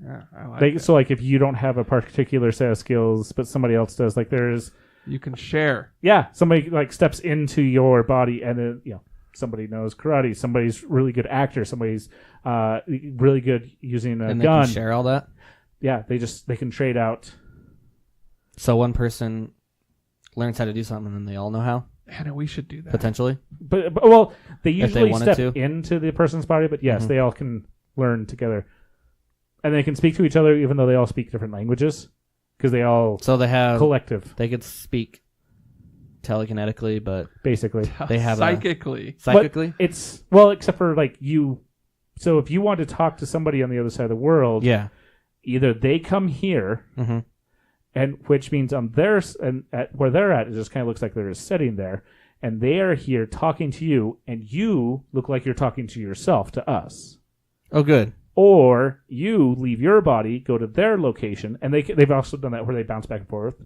Yeah, I like it. So like if you don't have a particular set of skills, but somebody else does, like there's You can share. somebody like steps into your body, and then somebody knows karate, somebody's really good actor, somebody's really good using a And gun. they can share all that? Yeah, they can trade out. So one person learns how to do something and then they all know how? Hannah, we should do that. Potentially? But well, they If they usually wanted step to. into the person's body, but yes, Mhm. they all can learn together. And they can speak to each other even though they all speak different languages because they all So they have... collective, They could speak telekinetically, but basically. they have Psychically. psychically? But it's, well, except for like you. So if you want to talk to somebody on the other side of the world, Yeah. either they come here, Mm-hmm. and which means on theirs and at where they're at, it just kind of looks like they're just sitting there, and they are here talking to you, and you look like you're talking to yourself, to us. Oh, good. Or you leave your body, go to their location, and they've also done that where they bounce back and forth.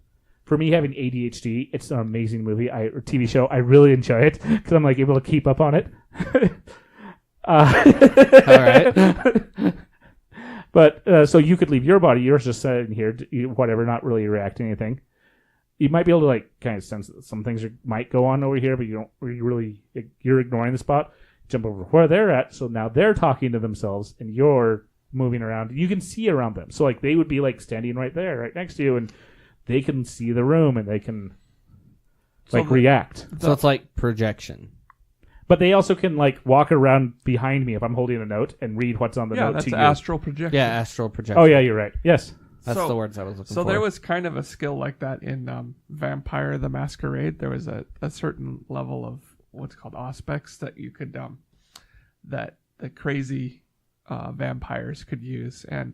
For me, having ADHD, it's an amazing movie or TV show. I really enjoy it because I'm like able to keep up on it. All right. But so you could leave your body. You're just sitting here, whatever, not really reacting to anything. You might be able to like kind of sense that some things might go on over here, but you're ignoring the spot. Jump over where they're at. So now they're talking to themselves, and you're moving around. You can see around them. So like they would be like standing right there, right next to you, and they can see the room and they can react. So it's like projection. But they also can like walk around behind me if I'm holding a note and read what's on the note that's to you. astral projection. Yeah, astral projection. Oh yeah, you're right. Yes. That's So- the words I was looking for. So there was kind of a skill like that in Vampire the Masquerade. There was a certain level of what's called aspects that you could that the crazy vampires could use. And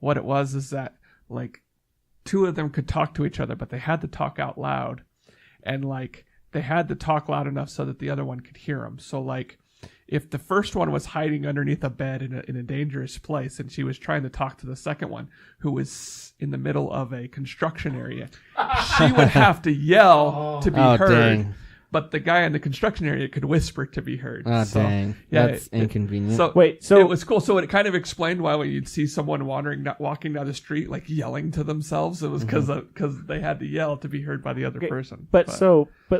what it was is that like 2 of them could talk to each other, but they had to talk out loud, and like they had to talk loud enough so that the other one could hear them. So like if the first one was hiding underneath a bed in a dangerous place, and she was trying to talk to the second one who was in the middle of a construction area, she would have to yell to be heard. Dang. But the guy in the construction area could whisper to be heard. Oh, So, dang. yeah, That's inconvenient. So Wait, so- it was cool. So it kind of explained why when you'd see someone walking down the street, like yelling to themselves, it was because they had to yell to be heard by the other person. But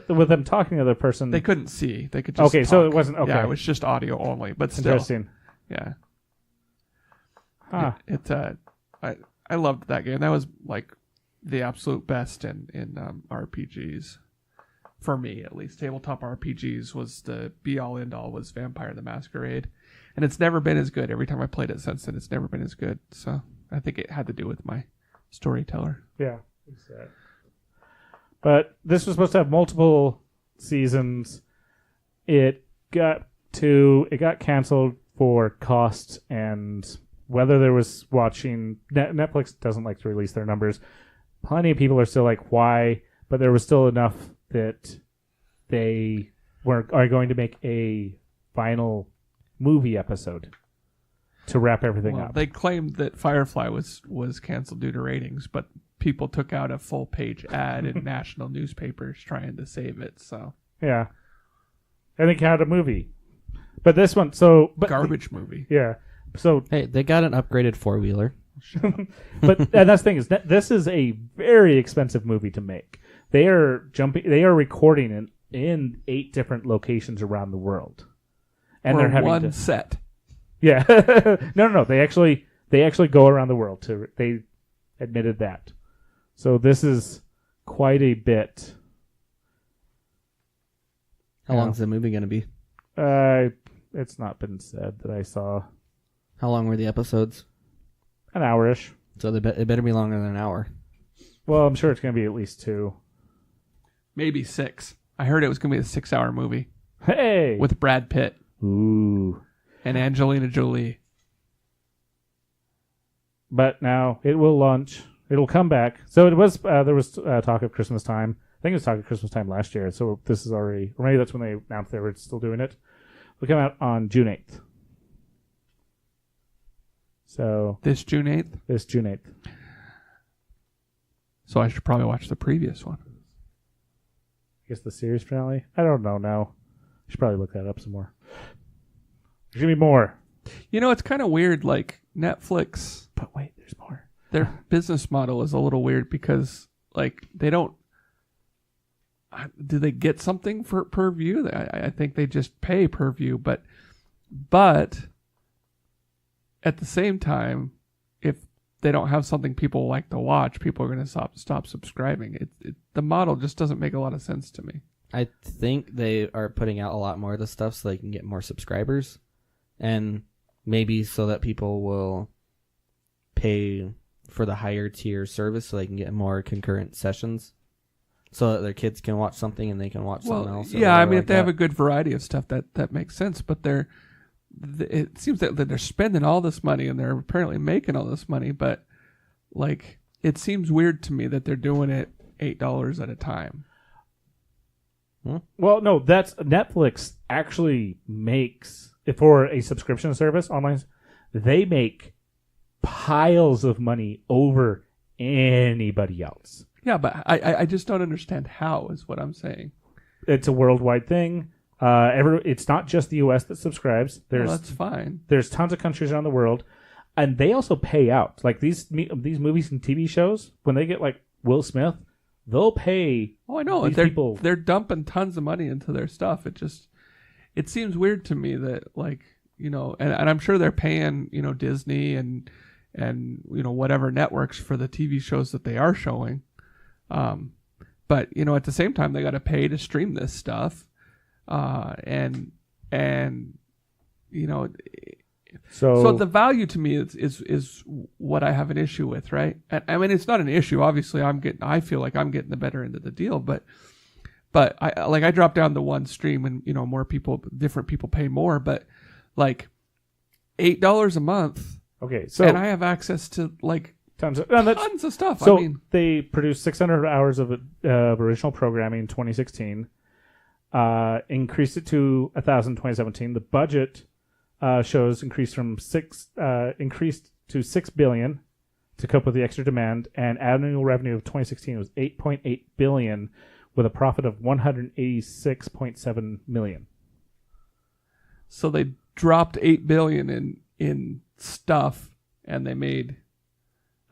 with them talking to the other person, they couldn't see. They could just Okay, so talk. it wasn't- okay. Yeah, it was just audio only. But still, interesting. yeah. Huh. I loved that game. That was like the absolute best in RPGs. for me at least. Tabletop RPGs was the be-all, end-all was Vampire the Masquerade. And it's never been as good. Every time I played it since then, it's never been as good. So I think it had to do with my storyteller. Yeah, exactly. But this was supposed to have multiple seasons. It got canceled for cost and whether there was watching. Netflix doesn't like to release their numbers. Plenty of people are still like, why? But there was still enough that they are going to make a final movie episode to wrap everything up. They claimed that Firefly was canceled due to ratings, but people took out a full page ad in national newspapers trying to save it. So yeah, I think it had a movie, but this one garbage movie. Yeah, so Hey, they got an upgraded 4-wheeler. but and that's the thing is that this is a very expensive movie to make. They are recording in 8 different locations around the world, and or they're having one set. Yeah, no. They actually go around the world. They admitted that. So this is quite a bit. How long is the movie going to be? It's not been said that I saw. How long were the episodes? An hour-ish. So it better be longer than an hour. Well, I'm sure it's going to be at least 2. Maybe 6. I heard it was going to be a 6-hour movie. Hey! With Brad Pitt. Ooh. And Angelina Jolie. But now it will launch. It'll come back. So it was. There was talk of Christmas time. I think it was talk of Christmas time last year. So this is already, or maybe that's when they announced they were still doing it. It'll come out on June 8th. So this June 8th? This June 8th. So I should probably watch the previous one. I guess the series finale? I don't know now. I should probably look that up some more. There's going to be more. You know, it's kind of weird, like Netflix. But wait, there's more. Their business model is a little weird because, like, they don't. Do they get something for per view? I think they just pay per view, but at the same time, if they don't have something people like to watch, people are going to stop subscribing. The model just doesn't make a lot of sense to me. I think they are putting out a lot more of this stuff so they can get more subscribers, and maybe so that people will pay for the higher tier service so they can get more concurrent sessions, so that their kids can watch something and they can watch something else. Yeah, I mean, if they have a good variety of stuff, that makes sense. But it seems that they're spending all this money and they're apparently making all this money, but like it seems weird to me that they're doing it $8 at a time. Well, no, that's Netflix actually makes for a subscription service online. They make piles of money over anybody else. Yeah, but I just don't understand how is what I'm saying. It's a worldwide thing. It's not just the U.S. that subscribes. That's fine. There's tons of countries around the world, and they also pay out. Like these movies and TV shows, when they get like Will Smith, they'll pay. Oh, I know. They're dumping tons of money into their stuff. It seems weird to me that, like, you know, and I'm sure they're paying, you know, Disney and you know, whatever networks for the TV shows that they are showing. But you know, at the same time, they got to pay to stream this stuff. And you know, so the value to me is what I have an issue with, right? And, I mean, it's not an issue. Obviously, I feel like I'm getting the better end of the deal, but I drop down to one stream and, you know, different people pay more, but like $8 a month. Okay. So, and I have access to like tons of stuff. So I mean, they produced 600 hours of original programming in 2016. Increased it to 1,000 in 2017. The budget shows increased to $6 billion to cope with the extra demand, and annual revenue of 2016 was $8.8 billion with a profit of $186.7 million. So they dropped $8 billion in stuff, and they made.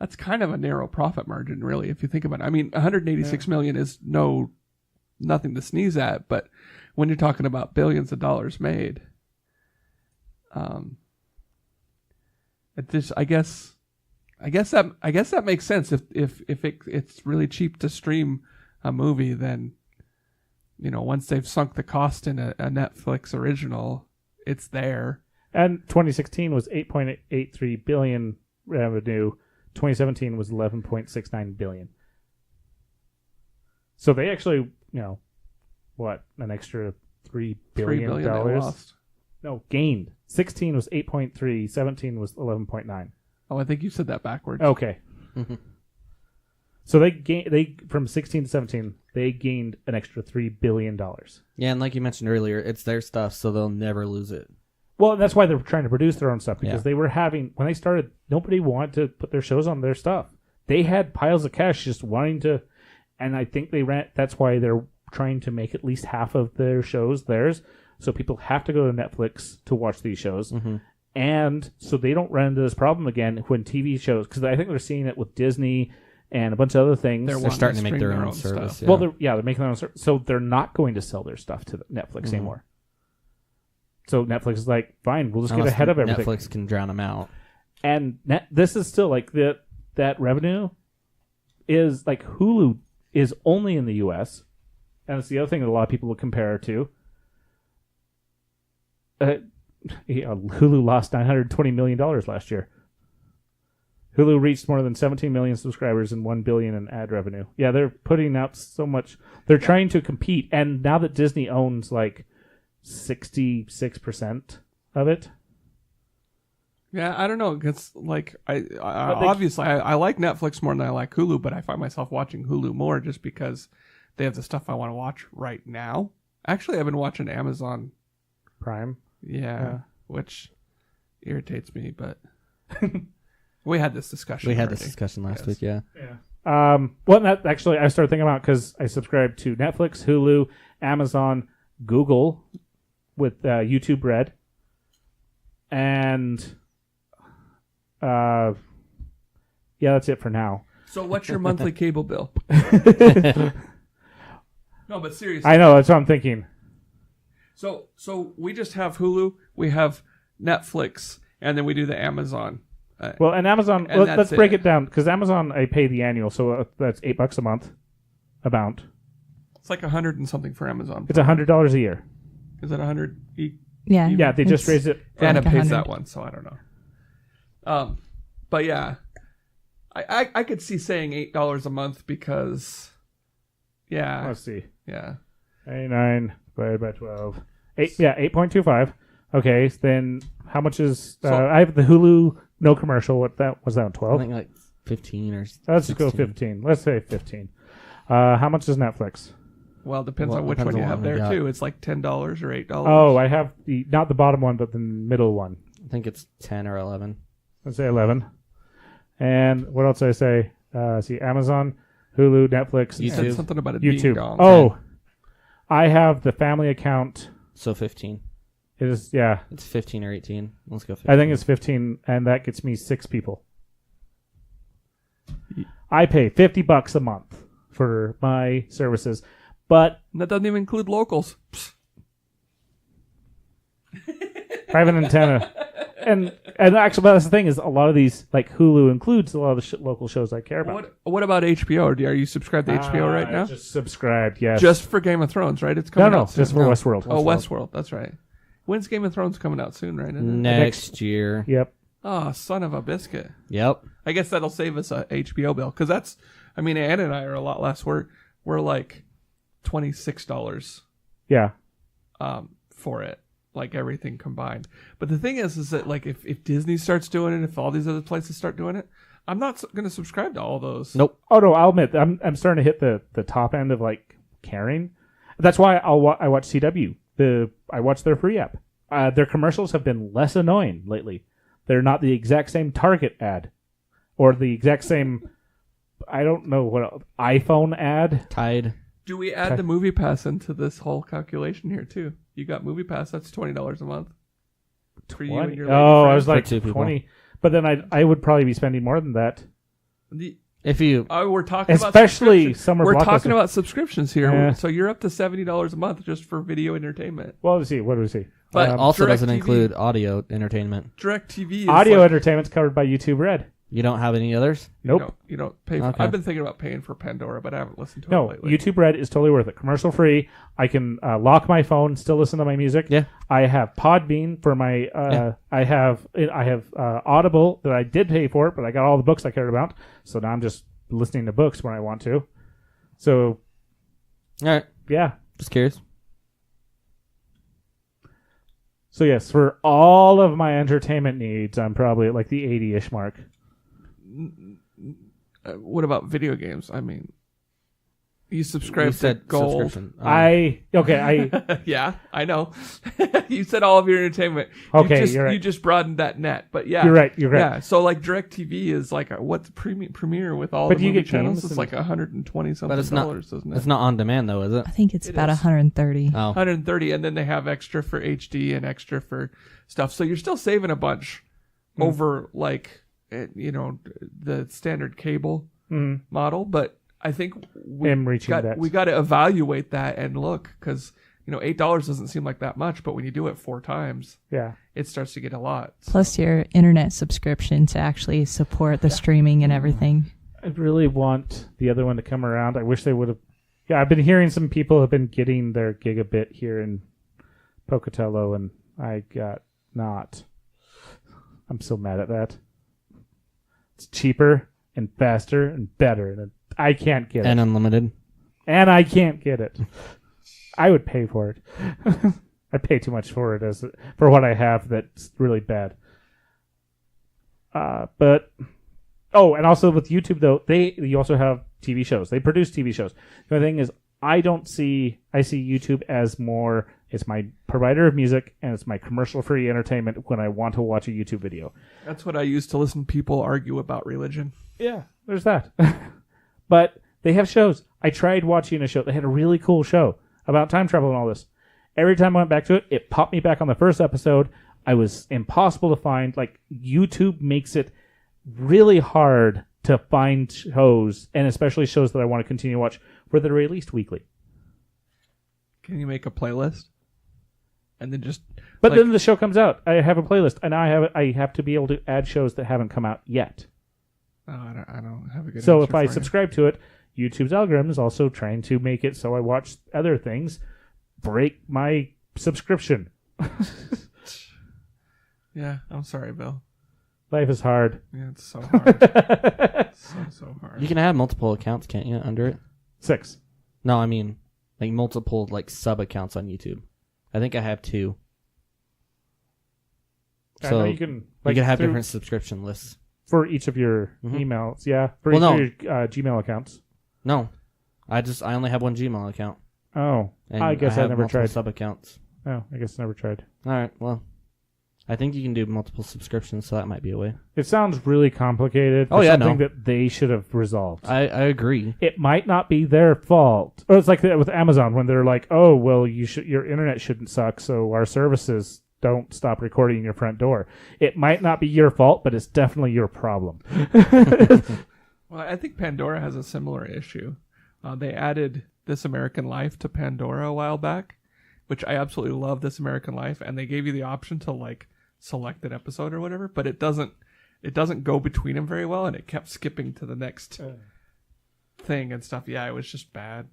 That's kind of a narrow profit margin, really, if you think about it. I mean, $186 million is nothing to sneeze at, but when you're talking about billions of dollars made, I guess that makes sense. If it's really cheap to stream a movie, then once they've sunk the cost in a Netflix original, it's there. And 2016 was 8.83 billion revenue. 2017 was 11.69 billion. So they actually, an extra $3 billion. $3 billion they lost. No, gained. 16 was 8.3. 17 was 11.9. Oh, I think you said that backwards. Okay. So they from 16 to 17, they gained an extra $3 billion. Yeah, and like you mentioned earlier, it's their stuff, so they'll never lose it. Well, that's why they're trying to produce their own stuff, because they were when they started, nobody wanted to put their shows on their stuff. They had piles of cash just wanting to, and I think that's why they're trying to make at least half of their shows theirs, so people have to go to Netflix to watch these shows. And so they don't run into this problem again when TV shows, because I think they're seeing it with Disney and a bunch of other things. They're starting to make their own service. Well, they're making their own service. So they're not going to sell their stuff to Netflix anymore. So Netflix is like, fine, we'll just get ahead of everything. Netflix can drown them out. And this is still like that revenue is like Hulu is only in the U.S. And it's the other thing that a lot of people will compare it to. Hulu lost $920 million last year. Hulu reached more than 17 million subscribers and $1 billion in ad revenue. Yeah, they're putting out so much. They're trying to compete. And now that Disney owns like 66% of it. Yeah, I don't know. Because like obviously I like Netflix more than I like Hulu, but I find myself watching Hulu more just because they have the stuff I want to watch right now. Actually, I've been watching Amazon Prime. Yeah. Which irritates me, but we had this discussion. Last week, yeah. Well, that actually I started thinking about because I subscribe to Netflix, Hulu, Amazon, Google with YouTube Red, and that's it for now. So, what's your monthly cable bill? No, but seriously, I know that's what I'm thinking. So we just have Hulu, we have Netflix, and then we do the Amazon. And Amazon, let's break it down, because Amazon, I pay the annual, so that's $8 a month, about. It's like $100 and something for Amazon. It's $100 a year. Is it $100? Yeah. Yeah, they just raised it. Anna pays that one, so I don't know. But yeah, I could see saying $8 a month because, yeah. Let's see. Yeah. 89 divided by 12. 8.25. Okay, so then how much is... I have the Hulu, no commercial. What that was that, 12? I think like 15 or 16. Let's go 15. Let's say 15. How much is Netflix? Well, it depends on which one you have there, too. It's like $10 or $8. Oh, I have not the bottom one, but the middle one. I think it's 10 or 11. Let's say 11. And what else did I say? See, Amazon, Hulu, Netflix. You said something about it YouTube. being gone. Oh, I have the family account. So 15. It is, yeah. It's 15 or 18. Let's go 15. I think it's 15, and that gets me 6 people. I pay $50 a month for my services, but that doesn't even include locals. Private antenna. And actually, that's the thing is a lot of these, like Hulu includes a lot of the local shows I care about. What about HBO? Are you subscribed to HBO right now? Just subscribed, yes. Just for Game of Thrones, right? It's coming out soon. Just for Westworld. Oh, Westworld. That's right. When's Game of Thrones coming out soon, right? Next year. Yep. Oh, son of a biscuit. Yep. I guess that'll save us a HBO bill because that's. I mean, Ann and I are a lot less. We're like $26. Yeah. For it. Like everything combined. But the thing is that like if Disney starts doing it, if all these other places start doing it, I'm not going to subscribe to all those. Nope. Oh no, I'll admit I'm starting to hit the top end of like caring. That's why I watch CW. I watch their free app. Their commercials have been less annoying lately. They're not the exact same Target ad or the exact same I don't know what iPhone ad. Tide. Do we add the Movie Pass into this whole calculation here too? You got Movie Pass, that's $20 a month. For you and your lady I was like 20. But then I would probably be spending more than that. If you we're talking especially about summer we're blockbuster. talking about subscriptions here. Yeah. So you're up to $70 a month just for video entertainment. Well, let's see. What do we see? But also doesn't DirecTV include audio entertainment. DirecTV is audio entertainment's covered by YouTube Red. You don't have any others? Nope. You don't pay. For, Okay. I've been thinking about paying for Pandora, but I haven't listened to it No, lately. YouTube Red is totally worth it. Commercial free. I can lock my phone, still listen to my music. Yeah. I have Podbean for my. I have Audible that I did pay for, but I got all the books I cared about. So now I'm just listening to books when I want to. So, All right. yeah. Just curious. So yes, for all of my entertainment needs, I'm probably at like the 80-ish mark. What about video games? I mean, you subscribe You to said Gold. subscription. Yeah, I know. You said all of your entertainment. Okay, you're right. You just broadened that net, but yeah, You're right. Yeah, so like DirecTV is like what's premiere with all But the you movie get channels? games It's and- like $120 something But it's not- dollars, isn't it? It's not on demand though, is it? I think it's It about is. 130. Oh. 130, and then they have extra for HD and extra for stuff. So you're still saving a bunch over like the standard cable model. But I think we Am reaching that. got to evaluate that and look, because $8 doesn't seem like that much, but when you do it 4 times, Yeah. it starts to get a lot. Plus your internet subscription to actually support the streaming and everything. I really want the other one to come around. I wish they would have. Yeah, I've been hearing some people have been getting their gigabit here in Pocatello, and I got not. I'm so mad at that. It's cheaper and faster and better, and I can't get And it. unlimited. And I can't get it. I would pay for it. I pay too much for it for what I have that's really bad. But and also with YouTube though, you also have TV shows. They produce TV shows. The only thing is, I see YouTube as more. It's my provider of music and it's my commercial-free entertainment when I want to watch a YouTube video. That's what I use to listen to people argue about religion. Yeah, there's that. But they have shows. I tried watching a show. They had a really cool show about time travel and all this. Every time I went back to it, it popped me back on the first episode. I was impossible to find. Like, YouTube makes it really hard to find shows, and especially shows that I want to continue to watch, where they're released weekly. Can you make a playlist? And then just... But then the show comes out. I have a playlist, and I have to be able to add shows that haven't come out yet. Oh, I don't have a good So answer if I for you. subscribe to it, YouTube's algorithm is also trying to make it so I watch other things, break my subscription. Yeah, I'm sorry, Bill. Life is hard. Yeah, it's so hard. so hard. You can have multiple accounts, can't you, under it? 6. No, I mean, like multiple sub accounts on YouTube. I think I have 2. I So know you you can can have through- different subscription lists. for each of your Mhm. emails. Yeah, for Well, each of your Gmail accounts. No, I only have one Gmail account. Oh, And I guess I have never multiple tried. sub accounts. Oh, I guess I never tried. All right, well, I think you can do multiple subscriptions, so that might be a way. It sounds really complicated. Oh, for yeah, something no. that they should have resolved. I agree. It might not be their fault. Or it's like that with Amazon when they're like, "Oh, well, your internet shouldn't suck, so our services don't stop recording your front door." It might not be your fault, but it's definitely your problem. Well, I think Pandora has a similar issue. They added This American Life to Pandora a while back, which I absolutely love, This American Life, and they gave you the option to select an episode or whatever, but it doesn't go between them very well, and it kept skipping to the next thing and stuff. Yeah, it was just bad.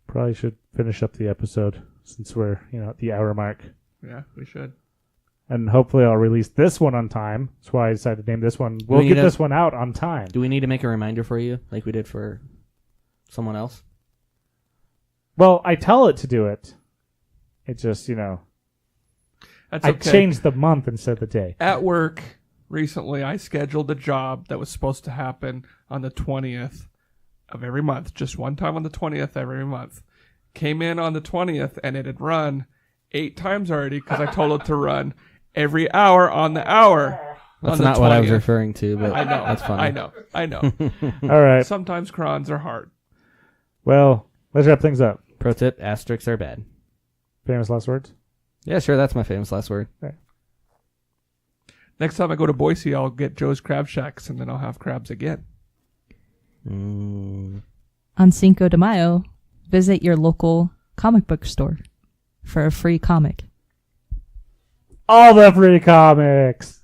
Probably should finish up the episode since we're at the hour mark. Yeah, we should. And hopefully I'll release this one on time. That's why I decided to name this one. We'll we get need this one out on time. Do we need to make a reminder for you, like we did for someone else? Well, I tell it to do it. It just, That's I okay. changed the month instead of the day. At work recently, I scheduled a job that was supposed to happen on the 20th of every month, just one time on the 20th every month. Came in on the 20th, and it had run 8 times already because I told it to run every hour on the hour. That's on the not what I was 20th. referring to, but I know. that's funny. I know. All right. Sometimes crons are hard. Well, let's wrap things up. Pro tip, asterisks are bad. Famous last words? Yeah, sure, that's my famous last word. Next time I go to Boise, I'll get Joe's Crab Shacks, and then I'll have crabs again. On Cinco de Mayo, visit your local comic book store. for a free comic. All the free comics.